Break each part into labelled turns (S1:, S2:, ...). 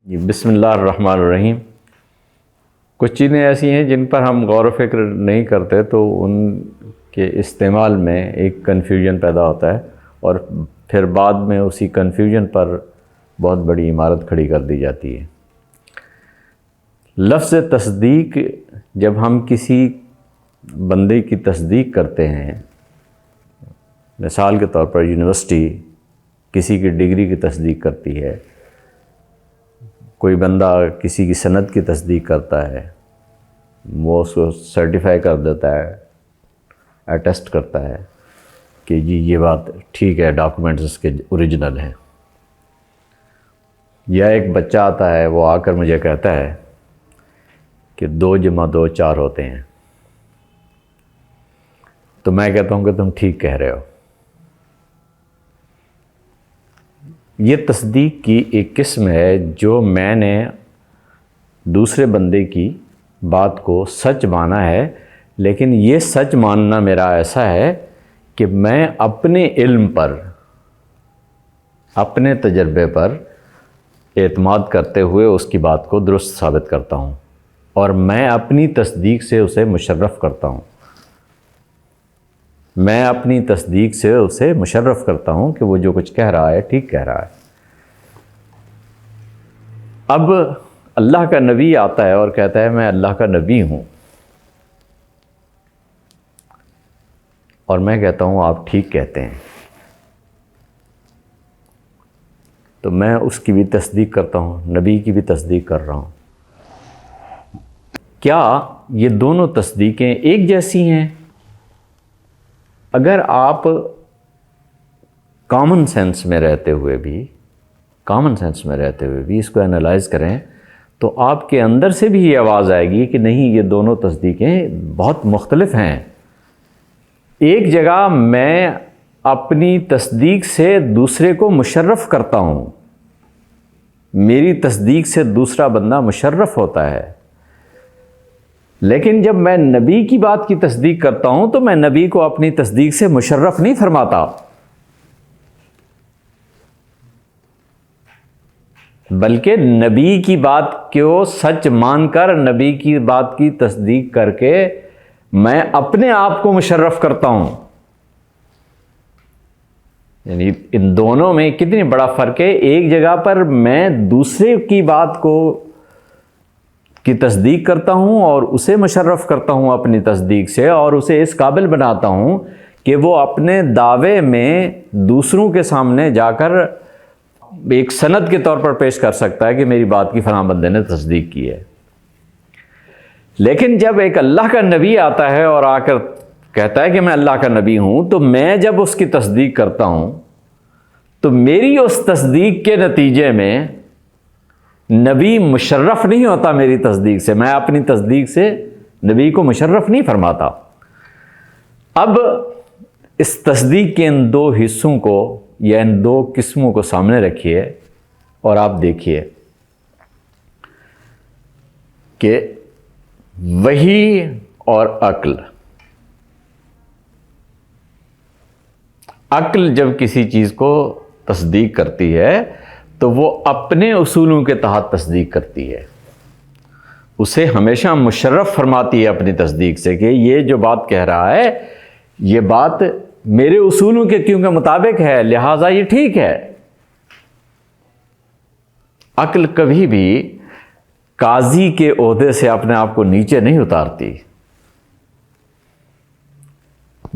S1: جی بسم اللہ الرحمن الرحیم۔ کچھ چیزیں ایسی ہیں جن پر ہم غور و فکر نہیں کرتے تو ان کے استعمال میں ایک کنفیوژن پیدا ہوتا ہے اور پھر بعد میں اسی کنفیوژن پر بہت بڑی عمارت کھڑی کر دی جاتی ہے۔ لفظ تصدیق، جب ہم کسی بندے کی تصدیق کرتے ہیں، مثال کے طور پر یونیورسٹی کسی کی ڈگری کی تصدیق کرتی ہے، کوئی بندہ کسی کی سند کی تصدیق کرتا ہے، وہ اس کو سرٹیفائی کر دیتا ہے، اٹیسٹ کرتا ہے کہ جی یہ بات ٹھیک ہے، ڈاکومنٹس اس کے اوریجنل ہیں۔ یا ایک بچہ آتا ہے، وہ آ کر مجھے کہتا ہے کہ 2 + 2 4 ہوتے ہیں، تو میں کہتا ہوں کہ تم ٹھیک کہہ رہے ہو۔ یہ تصدیق کی ایک قسم ہے جو میں نے دوسرے بندے کی بات کو سچ مانا ہے، لیکن یہ سچ ماننا میرا ایسا ہے کہ میں اپنے علم پر، اپنے تجربے پر اعتماد کرتے ہوئے اس کی بات کو درست ثابت کرتا ہوں، اور میں اپنی تصدیق سے اسے مشرف کرتا ہوں۔ میں اپنی تصدیق سے اسے مشرف کرتا ہوں کہ وہ جو کچھ کہہ رہا ہے ٹھیک کہہ رہا ہے۔ اب اللہ کا نبی آتا ہے اور کہتا ہے میں اللہ کا نبی ہوں، اور میں کہتا ہوں آپ ٹھیک کہتے ہیں، تو میں اس کی بھی تصدیق کرتا ہوں، نبی کی بھی تصدیق کر رہا ہوں۔ کیا یہ دونوں تصدیقیں ایک جیسی ہیں؟ اگر آپ کامن سینس میں رہتے ہوئے بھی اس کو انالائز کریں تو آپ کے اندر سے بھی یہ آواز آئے گی کہ نہیں، یہ دونوں تصدیقیں بہت مختلف ہیں۔ ایک جگہ میں اپنی تصدیق سے دوسرے کو مشرف کرتا ہوں، میری تصدیق سے دوسرا بندہ مشرف ہوتا ہے، لیکن جب میں نبی کی بات کی تصدیق کرتا ہوں تو میں نبی کو اپنی تصدیق سے مشرف نہیں فرماتا، بلکہ نبی کی بات کو سچ مان کر، نبی کی بات کی تصدیق کر کے میں اپنے آپ کو مشرف کرتا ہوں۔ یعنی ان دونوں میں کتنی بڑا فرق ہے۔ ایک جگہ پر میں دوسرے کی بات کی تصدیق کرتا ہوں اور اسے مشرف کرتا ہوں اپنی تصدیق سے، اور اسے اس قابل بناتا ہوں کہ وہ اپنے دعوے میں دوسروں کے سامنے جا کر ایک سند کے طور پر پیش کر سکتا ہے کہ میری بات کی فلاں بندے نے تصدیق کی ہے۔ لیکن جب ایک اللہ کا نبی آتا ہے اور آ کر کہتا ہے کہ میں اللہ کا نبی ہوں، تو میں جب اس کی تصدیق کرتا ہوں تو میری اس تصدیق کے نتیجے میں نبی مشرف نہیں ہوتا میری تصدیق سے، میں اپنی تصدیق سے نبی کو مشرف نہیں فرماتا۔ اب اس تصدیق کے ان 2 حصوں کو یا ان 2 قسموں کو سامنے رکھیے اور آپ دیکھیے کہ وحی اور عقل جب کسی چیز کو تصدیق کرتی ہے تو وہ اپنے اصولوں کے تحت تصدیق کرتی ہے، اسے ہمیشہ مشرف فرماتی ہے اپنی تصدیق سے کہ یہ جو بات کہہ رہا ہے یہ بات میرے اصولوں کے کیونکہ مطابق ہے، لہٰذا یہ ٹھیک ہے۔ عقل کبھی بھی قاضی کے عہدے سے اپنے آپ کو نیچے نہیں اتارتی۔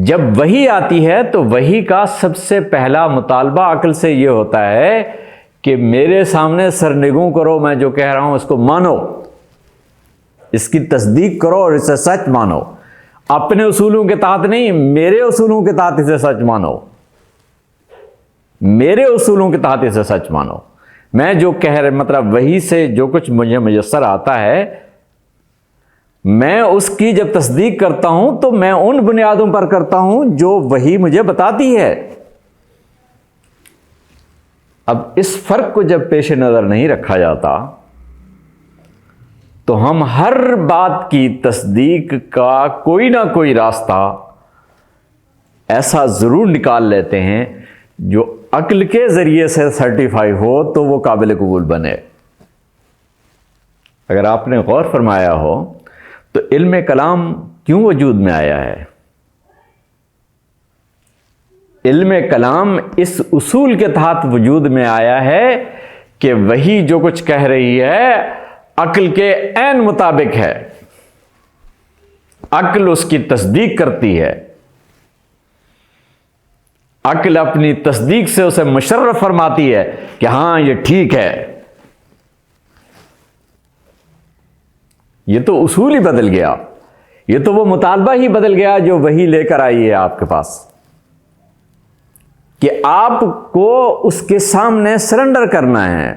S1: جب وحی آتی ہے تو وحی کا سب سے پہلا مطالبہ عقل سے یہ ہوتا ہے کہ میرے سامنے سرنگوں کرو، میں جو کہہ رہا ہوں اس کو مانو، اس کی تصدیق کرو اور اسے سچ مانو، اپنے اصولوں کے تحت نہیں، میرے اصولوں کے تحت اسے سچ مانو، میرے اصولوں کے تحت اسے سچ مانو۔ میں جو کہہ رہا، مطلب وحی سے جو کچھ مجھے میسر آتا ہے، میں اس کی جب تصدیق کرتا ہوں تو میں ان بنیادوں پر کرتا ہوں جو وحی مجھے بتاتی ہے۔ اب اس فرق کو جب پیش نظر نہیں رکھا جاتا تو ہم ہر بات کی تصدیق کا کوئی نہ کوئی راستہ ایسا ضرور نکال لیتے ہیں جو عقل کے ذریعے سے سرٹیفائی ہو تو وہ قابل قبول بنے۔ اگر آپ نے غور فرمایا ہو تو علم کلام کیوں وجود میں آیا ہے؟ علم کلام اس اصول کے تحت وجود میں آیا ہے کہ وہی جو کچھ کہہ رہی ہے عقل کے عین مطابق ہے، عقل اس کی تصدیق کرتی ہے، عقل اپنی تصدیق سے اسے مشرف فرماتی ہے کہ ہاں یہ ٹھیک ہے۔ یہ تو اصول ہی بدل گیا، یہ تو وہ مطالبہ ہی بدل گیا جو وہی لے کر آئی ہے آپ کے پاس، کہ آپ کو اس کے سامنے سرنڈر کرنا ہے۔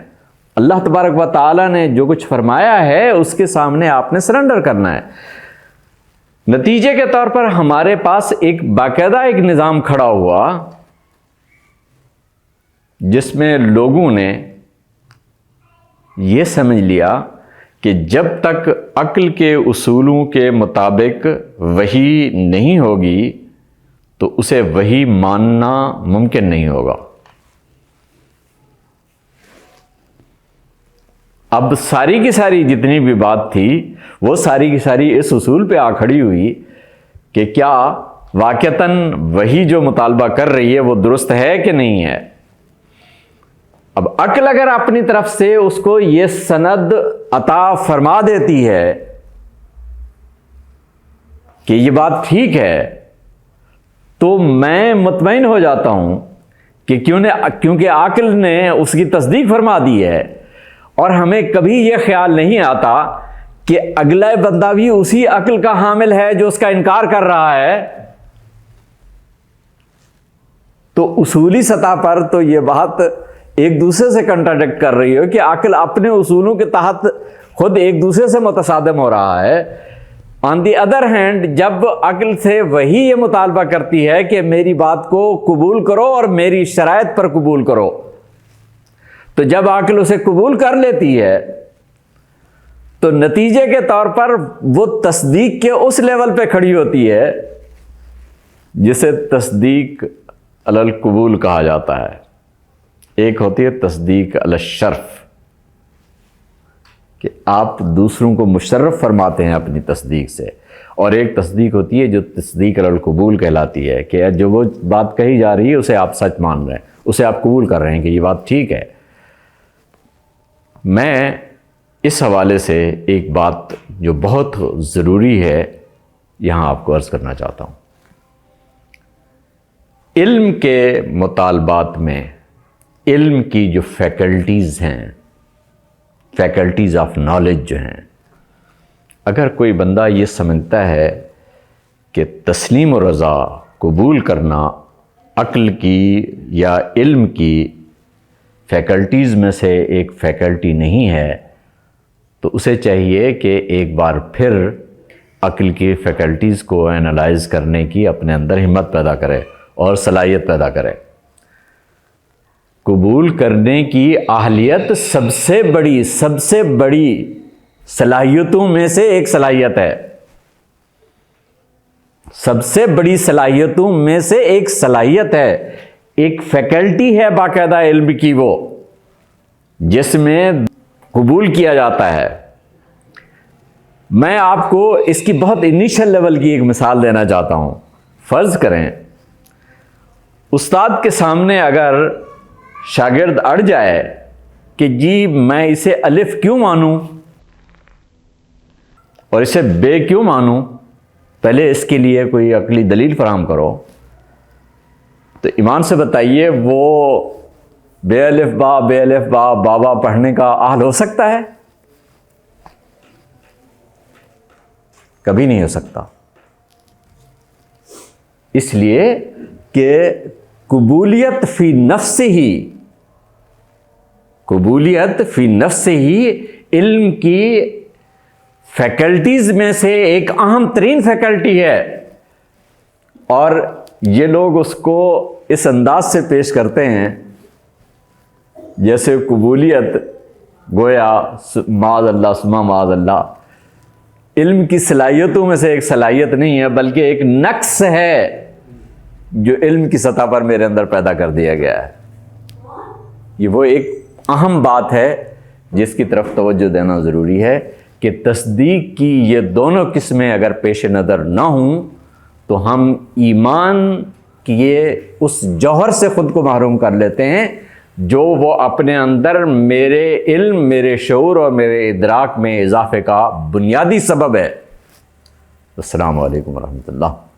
S1: اللہ تبارک و تعالی نے جو کچھ فرمایا ہے اس کے سامنے آپ نے سرنڈر کرنا ہے۔ نتیجے کے طور پر ہمارے پاس ایک باقاعدہ ایک نظام کھڑا ہوا جس میں لوگوں نے یہ سمجھ لیا کہ جب تک عقل کے اصولوں کے مطابق وحی نہیں ہوگی تو اسے وحی ماننا ممکن نہیں ہوگا۔ اب ساری کی ساری جتنی بھی بات تھی وہ ساری کی ساری اس اصول پہ آ کھڑی ہوئی کہ کیا واقعتاً وحی جو مطالبہ کر رہی ہے وہ درست ہے کہ نہیں ہے۔ اب عقل اگر اپنی طرف سے اس کو یہ سند عطا فرما دیتی ہے کہ یہ بات ٹھیک ہے تو میں مطمئن ہو جاتا ہوں کہ کیونکہ عقل نے اس کی تصدیق فرما دی ہے، اور ہمیں کبھی یہ خیال نہیں آتا کہ اگلا بندہ بھی اسی عقل کا حامل ہے جو اس کا انکار کر رہا ہے۔ تو اصولی سطح پر تو یہ بات ایک دوسرے سے کنٹراڈکٹ کر رہی ہے کہ عقل اپنے اصولوں کے تحت خود ایک دوسرے سے متصادم ہو رہا ہے۔ آن دی ادر ہینڈ جب عقل سے وہی یہ مطالبہ کرتی ہے کہ میری بات کو قبول کرو اور میری شرائط پر قبول کرو، تو جب عقل اسے قبول کر لیتی ہے تو نتیجے کے طور پر وہ تصدیق کے اس لیول پہ کھڑی ہوتی ہے جسے تصدیق علی القبول کہا جاتا ہے۔ ایک ہوتی ہے تصدیق علی الشرف، کہ آپ دوسروں کو مشرف فرماتے ہیں اپنی تصدیق سے، اور ایک تصدیق ہوتی ہے جو تصدیق علی القبول کہلاتی ہے، کہ جو وہ بات کہی جا رہی ہے اسے آپ سچ مان رہے ہیں، اسے آپ قبول کر رہے ہیں کہ یہ بات ٹھیک ہے۔ میں اس حوالے سے ایک بات جو بہت ضروری ہے یہاں آپ کو عرض کرنا چاہتا ہوں۔ علم کے مطالبات میں علم کی جو فیکلٹیز ہیں، فیکلٹیز آف نالج جو ہیں، اگر کوئی بندہ یہ سمجھتا ہے کہ تسلیم و رضا قبول کرنا عقل کی یا علم کی فیکلٹیز میں سے ایک فیکلٹی نہیں ہے، تو اسے چاہیے کہ ایک بار پھر عقل کی فیکلٹیز کو اینالائز کرنے کی اپنے اندر ہمت پیدا کرے اور صلاحیت پیدا کرے۔ قبول کرنے کی اہلیت سب سے بڑی صلاحیتوں میں سے ایک صلاحیت ہے، سب سے بڑی صلاحیتوں میں سے ایک صلاحیت ہے، ایک فیکلٹی ہے باقاعدہ علم کی، وہ جس میں قبول کیا جاتا ہے۔ میں آپ کو اس کی بہت انیشل لیول کی ایک مثال دینا چاہتا ہوں۔ فرض کریں استاد کے سامنے اگر شاگرد اڑ جائے کہ جی میں اسے الف کیوں مانوں اور اسے بے کیوں مانوں، پہلے اس کے لیے کوئی عقلی دلیل فراہم کرو، تو ایمان سے بتائیے وہ بے الف با بابا پڑھنے کا اہل ہو سکتا ہے؟ کبھی نہیں ہو سکتا، اس لیے کہ قبولیت فی نفس ہی علم کی فیکلٹیز میں سے ایک اہم ترین فیکلٹی ہے، اور یہ لوگ اس کو اس انداز سے پیش کرتے ہیں جیسے قبولیت گویا معاذ اللہ ثم معاذ اللہ علم کی صلاحیتوں میں سے ایک صلاحیت نہیں ہے، بلکہ ایک نقص ہے جو علم کی سطح پر میرے اندر پیدا کر دیا گیا ہے۔ یہ وہ ایک اہم بات ہے جس کی طرف توجہ دینا ضروری ہے کہ تصدیق کی یہ دونوں قسمیں اگر پیش نظر نہ ہوں تو ہم ایمان کیے اس جوہر سے خود کو محروم کر لیتے ہیں جو وہ اپنے اندر میرے علم، میرے شعور اور میرے ادراک میں اضافے کا بنیادی سبب ہے۔ السلام علیکم ورحمۃ اللہ۔